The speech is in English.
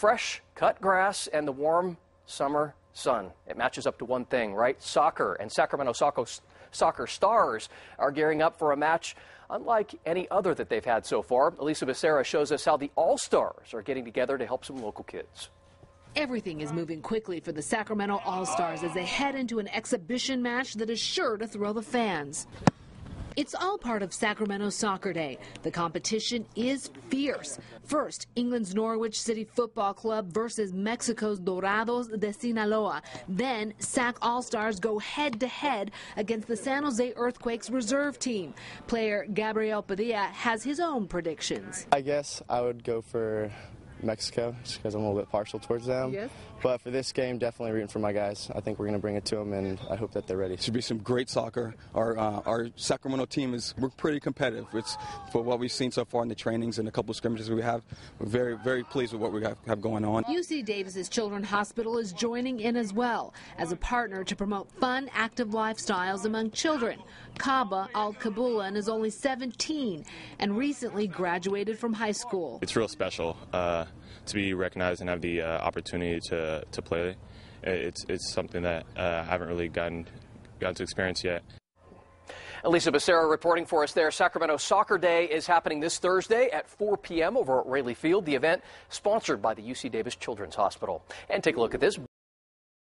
fresh cut grass and the warm summer sun. It matches up to one thing, right? Soccer. And Sacramento Soccer Stars are gearing up for a match unlike any other that they've had so far. Elisa Becerra shows us how the All-Stars are getting together to help some local kids. Everything is moving quickly for the Sacramento All-Stars as they head into an exhibition match that is sure to thrill the fans. It's all part of Sacramento Soccer Day. The competition is fierce. First, England's Norwich City Football Club versus Mexico's Dorados de Sinaloa. Then, Sac All-Stars go head-to-head against the San Jose Earthquakes reserve team. Player Gabriel Padilla has his own predictions. I guess I would go for Mexico, just because I'm a little bit partial towards them. Yes. But for this game, definitely rooting for my guys. I think we're going to bring it to them, and I hope that they're ready. It should be some great soccer. Our Sacramento team we're pretty competitive. It's for what we've seen so far in the trainings and a couple of scrimmages we have. We're very, very pleased with what we have going on. UC Davis's Children's Hospital is joining in as well as a partner to promote fun, active lifestyles among children. Kaba Al-Kabulan is only 17 and recently graduated from high school. It's real special to be recognized and have the opportunity to play. It's something that I haven't really gotten to experience yet. Elisa Becerra reporting for us there. Sacramento Soccer Day is happening this Thursday at 4 p.m. over at Raley Field. The event sponsored by the UC Davis Children's Hospital. And take a look at this.